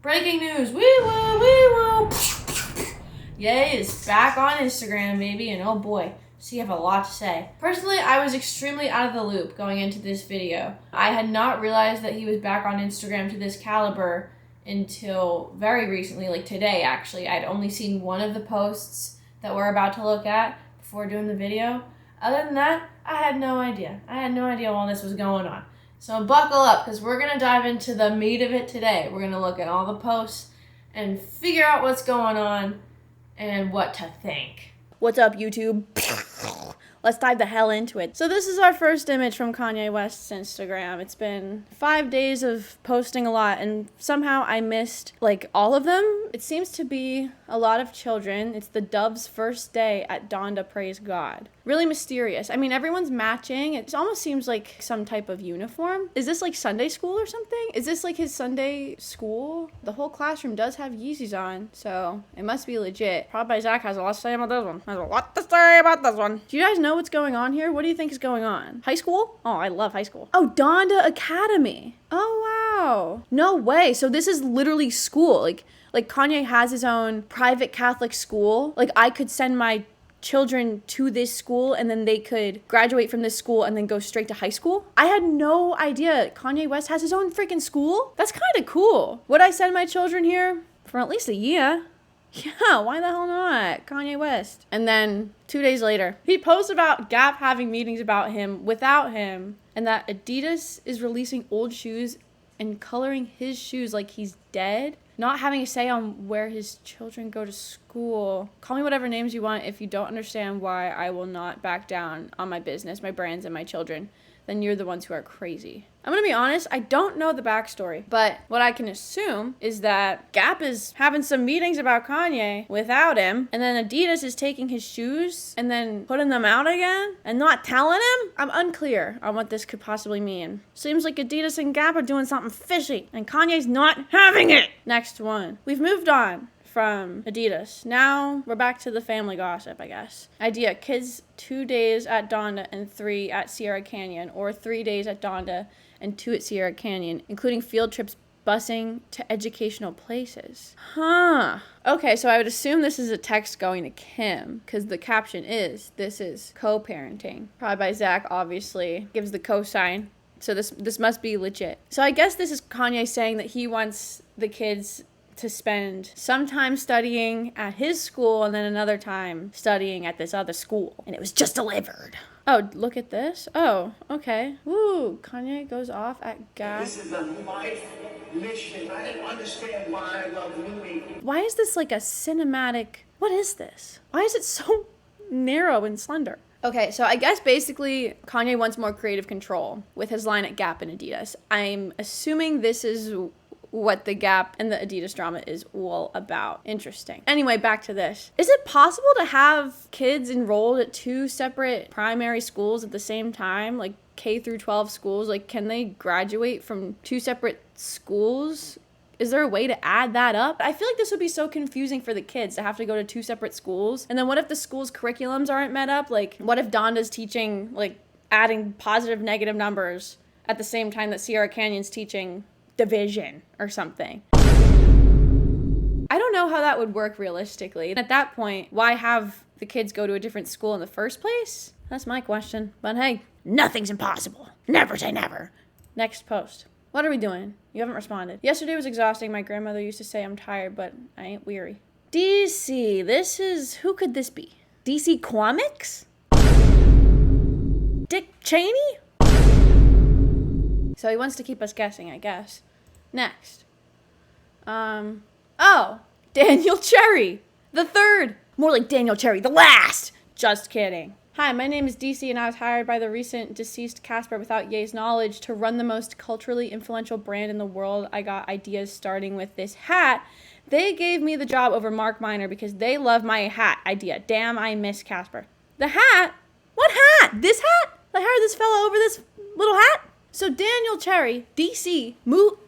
Breaking news! Wee woo, wee woo! Ye is back on Instagram, baby, and oh boy, so you have a lot to say. Personally, I was extremely out of the loop going into this video. I had not realized that he was back on Instagram to this caliber until very recently, like today actually. I'd only seen one of the posts that we're about to look at before doing the video. Other than that, I had no idea. I had no idea all this was going on. So buckle up, because we're going to dive into the meat of it today. We're going to look at all the posts and figure out what's going on and what to think. What's up, YouTube? Let's dive the hell into it. So this is our first image from Kanye West's Instagram. It's been 5 days of posting a lot, and somehow I missed, like, all of them. It seems to be a lot of children. It's the Dove's first day at Donda, praise God. Really mysterious. I mean, everyone's matching. It almost seems like some type of uniform. Is this like Sunday school or something? Is this like his Sunday school? The whole classroom does have Yeezys on, so it must be legit. Probably Zach has a lot to say about this one. Has a lot to say about this one. Do you guys know what's going on here? What do you think is going on? High school? Oh, I love high school. Oh, Donda Academy. Oh, wow. No way. So this is literally school. Like Kanye has his own private Catholic school. Like I could send my children to this school and then they could graduate from this school and then go straight to high school. I had no idea Kanye West has his own freaking school. That's kind of cool. Would I send my children here for at least a year? Yeah, why the hell not? Kanye West. And then 2 days later, he posts about Gap having meetings about him without him, and that Adidas is releasing old shoes and coloring his shoes like he's dead. Not having a say on where his children go to school. Call me whatever names you want. If you don't understand why I will not back down on my business, my brands, and my children, then you're the ones who are crazy. I'm gonna be honest, I don't know the backstory, but what I can assume is that Gap is having some meetings about Kanye without him, and then Adidas is taking his shoes and then putting them out again and not telling him? I'm unclear on what this could possibly mean. Seems like Adidas and Gap are doing something fishy, and Kanye's not having it. Next one. We've moved on from Adidas. Now we're back to the family gossip, I guess. Idea, kids 2 days at Donda and 3 at Sierra Canyon, or 3 days at Donda and 2 at Sierra Canyon, including field trips, busing to educational places. Huh. Okay, so I would assume this is a text going to Kim, because the caption is, this is co-parenting. Probably by Zach, obviously. Gives the cosign. So this must be legit. So I guess this is Kanye saying that he wants the kids to spend some time studying at his school and then another time studying at this other school. And it was just delivered. Oh, look at this. Oh, okay. Woo, Kanye goes off at Gap. This is a life mission. I didn't understand why I love Louis. Why is this like a cinematic? What is this? Why is it so narrow and slender? Okay, so I guess basically Kanye wants more creative control with his line at Gap and Adidas. I'm assuming this is what the Gap and the Adidas drama is all about. Interesting. Anyway, back to this. Is it possible to have kids enrolled at 2 separate primary schools at the same time? Like K through 12 schools? Like, can they graduate from 2 separate schools? Is there a way to add that up? I feel like this would be so confusing for the kids to have to go to 2 separate schools. And then what if the school's curriculums aren't met up? Like, what if Donda's teaching, like, adding positive, negative numbers at the same time that Sierra Canyon's teaching division or something? I don't know how that would work realistically. At that point, why have the kids go to a different school in the first place? That's my question. But hey, nothing's impossible. Never say never. Next post. What are we doing? You haven't responded. Yesterday was exhausting. My grandmother used to say I'm tired, but I ain't weary. DC. This is... Who could this be? DC Comics? Dick Cheney? So he wants to keep us guessing, I guess. Next. Oh, Daniel Cherry, the third. More like Daniel Cherry, the last. Just kidding. Hi, my name is DC, and I was hired by the recent deceased Casper without Ye's knowledge to run the most culturally influential brand in the world. I got ideas starting with this hat. They gave me the job over Mark Miner because they love my hat idea. Damn, I miss Casper. The hat? What hat? This hat? I hired this fella over this little hat? So Daniel Cherry, DC,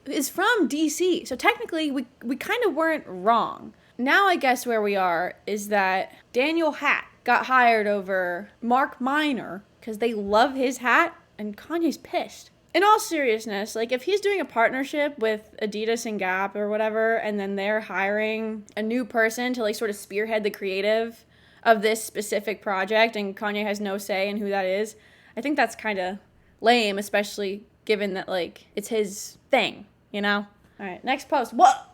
is from DC. So technically, we kind of weren't wrong. Now I guess where we are is that Daniel Hat got hired over Mark Miner because they love his hat, and Kanye's pissed. in all seriousness, like if he's doing a partnership with Adidas and Gap or whatever, and then they're hiring a new person to like sort of spearhead the creative of this specific project, and Kanye has no say in who that is, I think that's kind of lame, especially given that like it's his thing, you know? All right, next post. What?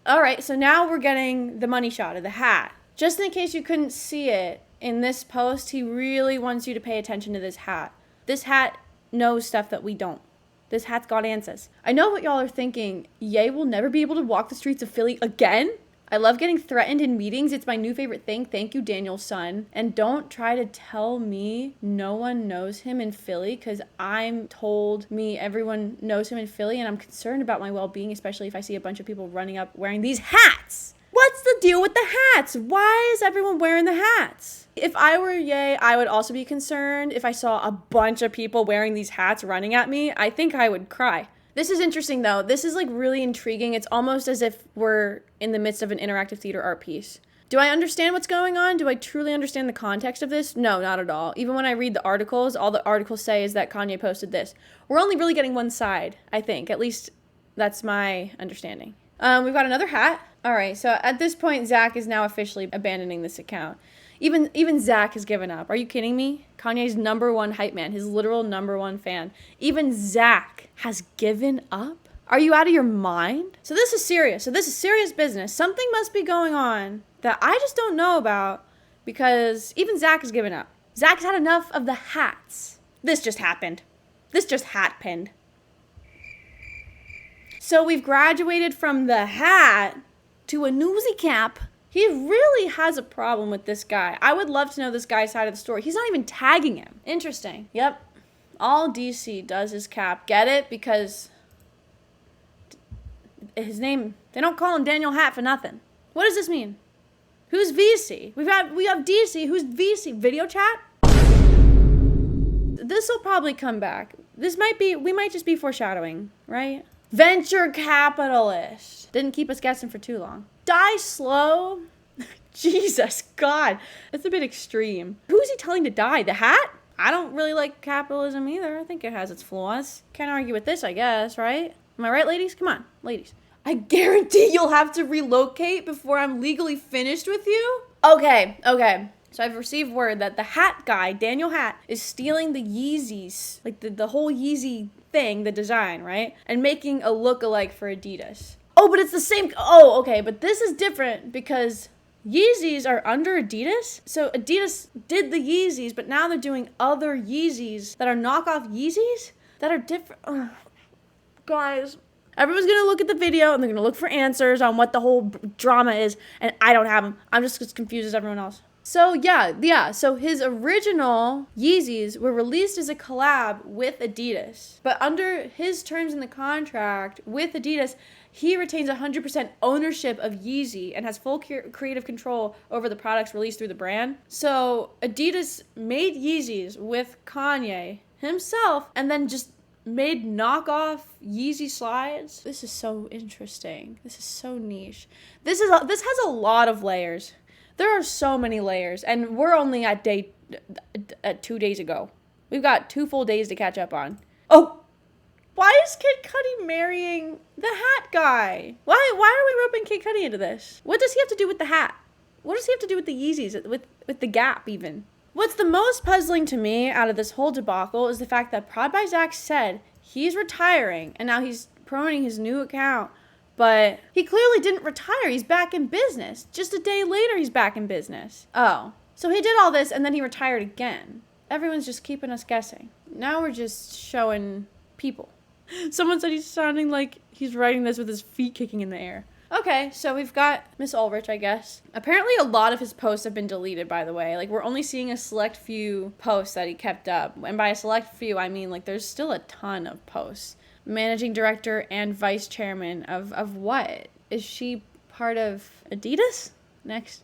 All right, so now we're getting the money shot of the hat. Just in case you couldn't see it, in this post, he really wants you to pay attention to this hat. This hat knows stuff that we don't. This hat's got answers. I know what y'all are thinking. Ye will never be able to walk the streets of Philly again? I love getting threatened in meetings. It's my new favorite thing. Thank you, Daniel's son. And don't try to tell me no one knows him in Philly, because I'm told me everyone knows him in Philly, and I'm concerned about my well-being, especially if I see a bunch of people running up wearing these hats. What's the deal with the hats? Why is everyone wearing the hats? If I were Ye, I would also be concerned if I saw a bunch of people wearing these hats running at me. I think I would cry. This is interesting, though. This is, like, really intriguing. It's almost as if we're in the midst of an interactive theater art piece. Do I understand what's going on? Do I truly understand the context of this? No, not at all. Even when I read the articles, all the articles say is that Kanye posted this. We're only really getting one side, I think. At least that's my understanding. We've got another hat. All right, so at this point, Zach is now officially abandoning this account. Even Zach has given up. Are you kidding me? Kanye's #1 hype man, his literal #1 fan. Even Zach has given up? Are you out of your mind? So this is serious. So this is serious business. Something must be going on that I just don't know about, because even Zach has given up. Zach's had enough of the hats. This just happened. This just hat-pinned. So we've graduated from the hat to a newsy cap. He really has a problem with this guy. I would love to know this guy's side of the story. He's not even tagging him. Interesting. Yep. All DC does is cap. Get it? Because his name, they don't call him Daniel Hat for nothing. What does this mean? Who's VC? We have DC. Who's VC? Video chat? This will probably come back. We might just be foreshadowing, right? Venture capitalist. Didn't keep us guessing for too long. Die slow? Jesus, God. That's a bit extreme. Who's he telling to die? The hat? I don't really like capitalism either. I think it has its flaws. Can't argue with this, I guess, right? Am I right, ladies? Come on, ladies. I guarantee you'll have to relocate before I'm legally finished with you? Okay. So I've received word that the hat guy, Daniel Hat, is stealing the Yeezys, like the whole Yeezy thing, the design, right? And making a look-alike for Adidas. Oh, but it's the same. Oh, okay. But this is different because Yeezys are under Adidas. So Adidas did the Yeezys, but now they're doing other Yeezys that are knockoff Yeezys that are different. Oh, guys, everyone's going to look at the video and they're going to look for answers on what the whole drama is. And I don't have them. I'm just as confused as everyone else. So yeah. So his original Yeezys were released as a collab with Adidas. But under his terms in the contract with Adidas, he retains 100% ownership of Yeezy and has full creative control over the products released through the brand. So Adidas made Yeezys with Kanye himself and then just made knockoff Yeezy slides. This is so interesting. This is so niche. This has a lot of layers. There are so many layers, and we're only at 2 days ago. We've got 2 full days to catch up on. Oh, why is Kid Cudi marrying the hat guy? Why are we roping Kid Cudi into this? What does he have to do with the hat? What does he have to do with the Yeezys, with the Gap even? What's the most puzzling to me out of this whole debacle is the fact that Prod by Zach said he's retiring, and now he's promoting his new account. But he clearly didn't retire. He's back in business. Just a day later, he's back in business. Oh. So he did all this, and then he retired again. Everyone's just keeping us guessing. Now we're just showing people. Someone said he's sounding like he's writing this with his feet kicking in the air. Okay, so we've got Miss Ulrich, I guess. Apparently a lot of his posts have been deleted, by the way. Like, we're only seeing a select few posts that he kept up. And by a select few, I mean, like, there's still a ton of posts. Managing director and vice chairman of what? Is she part of Adidas? Next.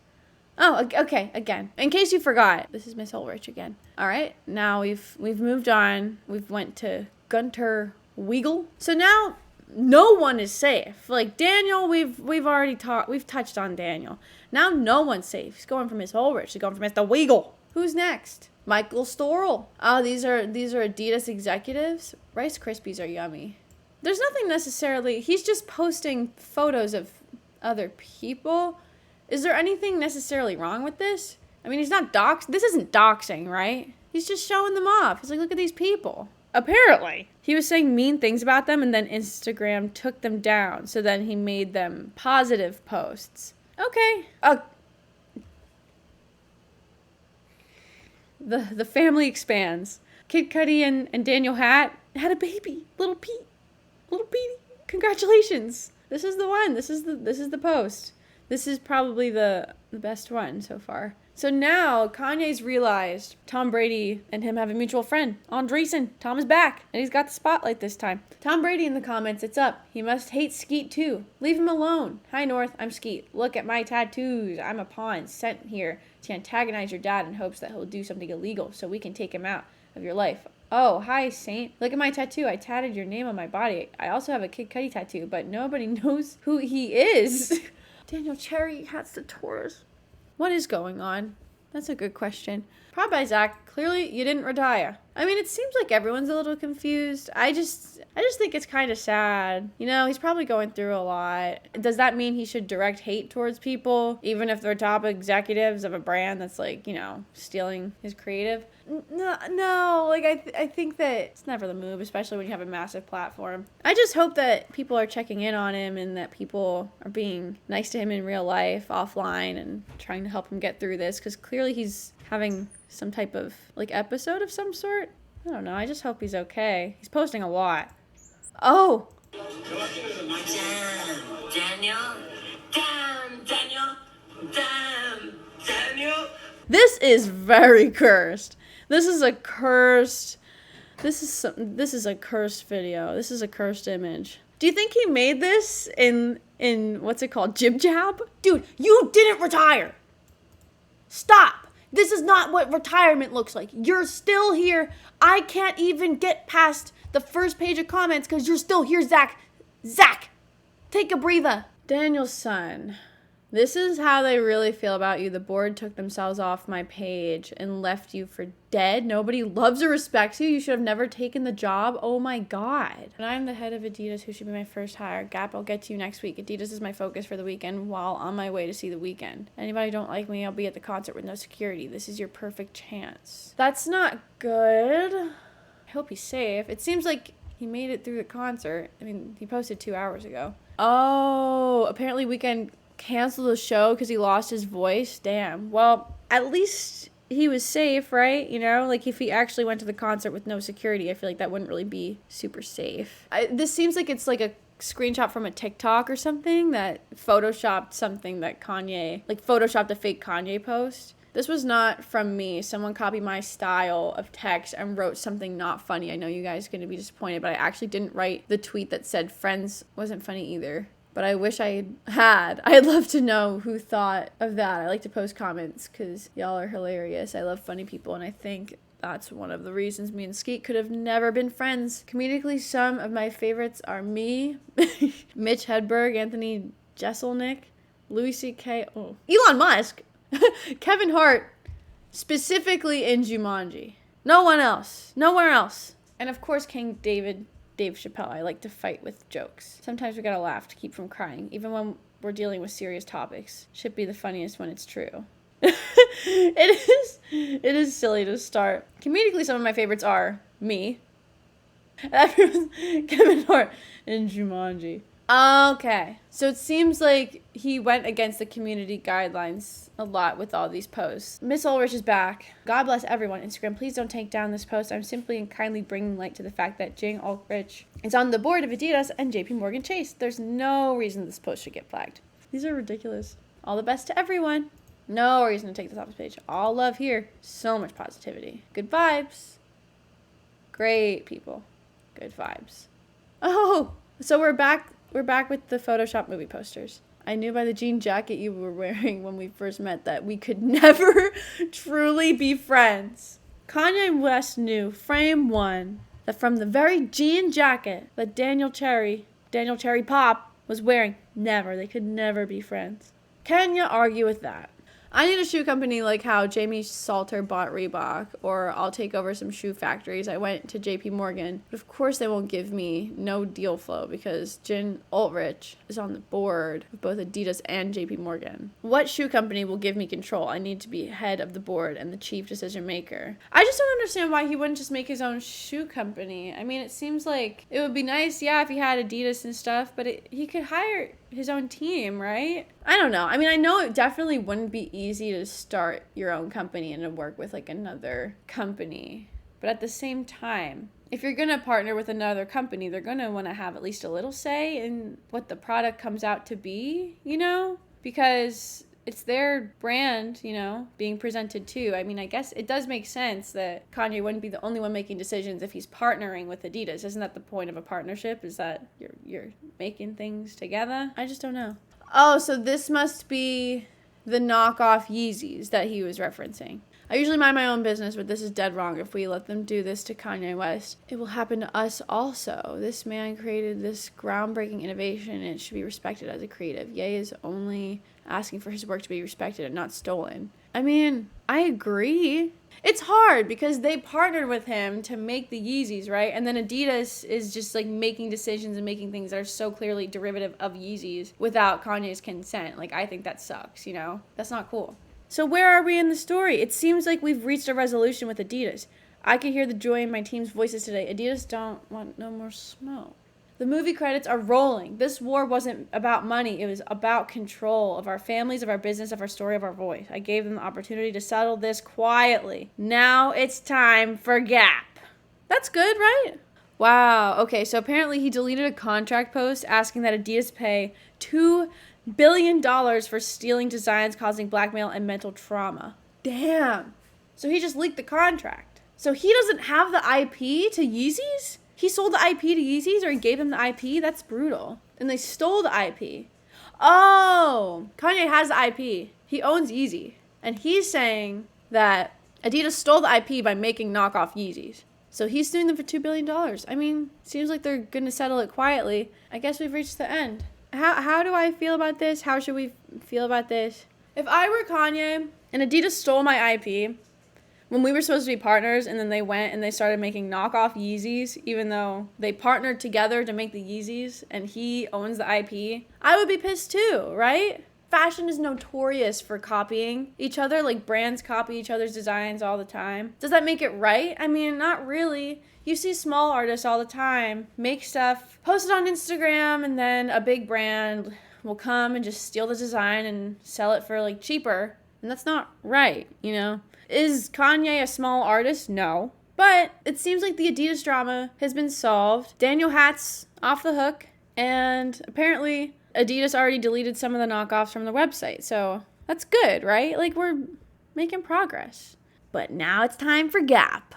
Oh, okay, again. In case you forgot, this is Miss Ulrich again. All right, now we've moved on. We've went to Gunter Weigel. So now no one is safe. Like Daniel, we've already touched on Daniel. Now no one's safe. He's going from Miss Ulrich to going from Mr. Weigel. Who's next? Michael Storrell. Oh, these are Adidas executives. Rice Krispies are yummy. There's nothing necessarily, he's just posting photos of other people. Is there anything necessarily wrong with this? I mean, he's not this isn't doxing, right? He's just showing them off. He's like, look at these people. Apparently. He was saying mean things about them, and then Instagram took them down. So then he made them positive posts. Okay. The family expands. Kid Cudi and Daniel had a baby. Little Pete. Little Petey. Congratulations. This is the one. This is the post. This is probably the best one so far. So now Kanye's realized Tom Brady and him have a mutual friend, Andreessen. Tom is back, and he's got the spotlight this time. Tom Brady in the comments, it's up. He must hate Skeet too. Leave him alone. Hi North, I'm Skeet. Look at my tattoos. I'm a pawn sent here to antagonize your dad in hopes that he'll do something illegal so we can take him out of your life. Oh, hi, Saint. Look at my tattoo. I tatted your name on my body. I also have a Kid Cudi tattoo, but nobody knows who he is. Daniel Cherry has the Taurus. What is going on? That's a good question. Probably by Zach. Clearly, you didn't retire. I mean, it seems like everyone's a little confused. I just think it's kind of sad. You know, he's probably going through a lot. Does that mean he should direct hate towards people, even if they're top executives of a brand that's like, you know, stealing his creative? No. Like, I think that it's never the move, especially when you have a massive platform. I just hope that people are checking in on him and that people are being nice to him in real life, offline, and trying to help him get through this, because clearly he's having some type of, like, episode of some sort. I don't know. I just hope he's okay. He's posting a lot. Oh! Damn, Daniel. Damn, Daniel. Damn, Daniel. This is very cursed. This is a cursed video. This is a cursed image. Do you think he made this in what's it called? Jib Jab? Dude, you didn't retire. Stop. This is not what retirement looks like. You're still here. I can't even get past the first page of comments because you're still here, Zach. Zach, take a breather. Daniel's son. This is how they really feel about you. The board took themselves off my page and left you for dead. Nobody loves or respects you. You should have never taken the job. Oh my God. And I'm the head of Adidas, who should be my first hire. Gap, I'll get to you next week. Adidas is my focus for the weekend while on my way to see the weekend. Anybody don't like me, I'll be at the concert with no security. This is your perfect chance. That's not good. I hope he's safe. It seems like he made it through the concert. I mean, he posted 2 hours ago. Oh, apparently Weekend canceled the show because he lost his voice. Damn. Well, at least he was safe, right? You know, like if he actually went to the concert with no security, I feel like that wouldn't really be super safe. This seems like it's like a screenshot from a TikTok or something that photoshopped something that Kanye, like photoshopped a fake Kanye post. This was not from me. Someone copied my style of text and wrote something not funny. I know you guys are going to be disappointed, but I actually didn't write the tweet that said Friends wasn't funny either. But I wish I had. I'd love to know who thought of that. I like to post comments because y'all are hilarious. I love funny people, and I think that's one of the reasons me and Skeet could have never been friends. Comedically, some of my favorites are me, Mitch Hedberg, Anthony Jeselnik, Louis C.K., Elon Musk, Kevin Hart, specifically in Jumanji. No one else. Nowhere else. And of course, King Dave Chappelle. I like to fight with jokes. Sometimes we gotta laugh to keep from crying, even when we're dealing with serious topics. Should be the funniest when it's true. It is silly to start. Comedically, some of my favorites are me, Kevin Hart, and Jumanji. Okay, so it seems like he went against the community guidelines a lot with all these posts. Miss Ulrich is back. God bless everyone. Instagram, please don't take down this post. I'm simply and kindly bringing light to the fact that Jing Ulrich is on the board of Adidas and JP Morgan Chase. There's no reason this post should get flagged. These are ridiculous. All the best to everyone. No reason to take this off this page. All love here. So much positivity. Good vibes. Great people. Good vibes. Oh, so we're back. We're back with the Photoshop movie posters. I knew by the jean jacket you were wearing when we first met that we could never truly be friends. Kanye West knew, frame one, that from the very jean jacket that Daniel Cherry Pop was wearing, they could never be friends. Can you argue with that? I need a shoe company like how Jamie Salter bought Reebok, or I'll take over some shoe factories. I went to JP Morgan, but of course they won't give me no deal flow because Jen Ulrich is on the board of both Adidas and JP Morgan. What shoe company will give me control? I need to be head of the board and the chief decision maker. I just don't understand why he wouldn't just make his own shoe company. I mean, it seems like it would be nice, yeah, if he had Adidas and stuff, but he could hire his own team, right? I don't know. I mean, I know it definitely wouldn't be easy to start your own company and to work with like another company. But at the same time, if you're going to partner with another company, they're going to want to have at least a little say in what the product comes out to be, you know? Because it's their brand, you know, being presented too. I mean, I guess it does make sense that Kanye wouldn't be the only one making decisions if he's partnering with Adidas. Isn't that the point of a partnership? Is that you're making things together? I just don't know. Oh, so this must be the knockoff Yeezys that he was referencing. I usually mind my own business, but this is dead wrong. If we let them do this to Kanye West, it will happen to us also. This man created this groundbreaking innovation, and it should be respected as a creative. Ye is only asking for his work to be respected and not stolen. I mean, I agree. It's hard because they partnered with him to make the Yeezys, right? And then Adidas is just like making decisions and making things that are so clearly derivative of Yeezys without Kanye's consent. Like, I think that sucks, you know? That's not cool. So where are we in the story? It seems like we've reached a resolution with Adidas. I could hear the joy in my team's voices today. Adidas don't want no more smoke. The movie credits are rolling. This war wasn't about money. It was about control of our families, of our business, of our story, of our voice. I gave them the opportunity to settle this quietly. Now it's time for Gap. That's good, right? Wow. Okay, so apparently he deleted a contract post asking that Adidas pay $2 billion for stealing designs causing blackmail and mental trauma. Damn. So he just leaked the contract. So he doesn't have the IP to Yeezys? He sold the IP to Yeezys, or he gave them the IP? That's brutal. And they stole the IP. Oh, Kanye has the IP. He owns Yeezy. And he's saying that Adidas stole the IP by making knockoff Yeezys. So he's suing them for $2 billion. I mean, seems like they're going to settle it quietly. I guess we've reached the end. How do I feel about this? How should we feel about this? If I were Kanye and Adidas stole my IP when we were supposed to be partners, and then they went and they started making knockoff Yeezys, even though they partnered together to make the Yeezys and he owns the IP, I would be pissed too, right? Fashion is notorious for copying each other. Like, brands copy each other's designs all the time. Does that make it right? I mean, not really. You see small artists all the time make stuff, post it on Instagram, and then a big brand will come and just steal the design and sell it for like cheaper. And that's not right, you know? Is Kanye a small artist? No. But it seems like the Adidas drama has been solved. Daniel Hatt's off the hook. And apparently Adidas already deleted some of the knockoffs from the website. So that's good, right? Like, we're making progress. But now it's time for Gap.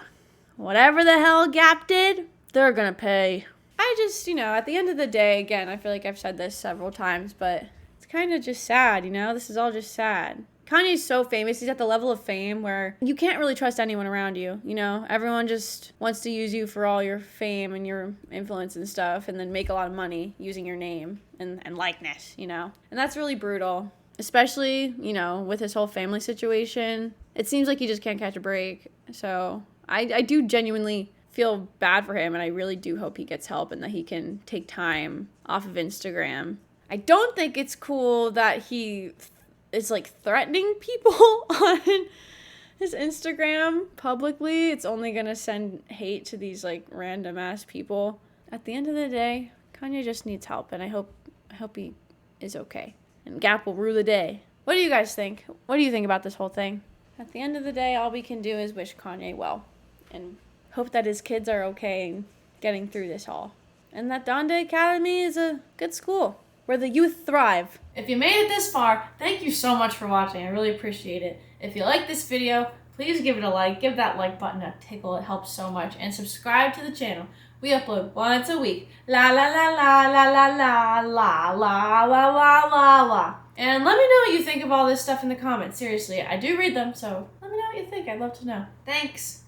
Whatever the hell Gap did, they're gonna pay. I just, you know, at the end of the day, again, I feel like I've said this several times, but it's kind of just sad, you know? This is all just sad. Kanye's so famous. He's at the level of fame where you can't really trust anyone around you, you know? Everyone just wants to use you for all your fame and your influence and stuff, and then make a lot of money using your name and likeness, you know? And that's really brutal, especially, you know, with his whole family situation. It seems like he just can't catch a break. So I do genuinely feel bad for him, and I really do hope he gets help and that he can take time off of Instagram. I don't think it's cool that he is like threatening people on his Instagram publicly. It's only gonna send hate to these like random ass people. At the end of the day, Kanye just needs help, and I hope he is okay. And Gap will rue the day. What do you guys think? What do you think about this whole thing? At the end of the day, all we can do is wish Kanye well and hope that his kids are okay getting through this all. And that Donda Academy is a good school where the youth thrive. If you made it this far, thank you so much for watching. I really appreciate it. If you like this video, please give it a like. Give that like button a tickle. It helps so much. And subscribe to the channel. We upload once a week. La la la la la la la la la la la la la. And let me know what you think of all this stuff in the comments. Seriously, I do read them, so let me know what you think. I'd love to know. Thanks.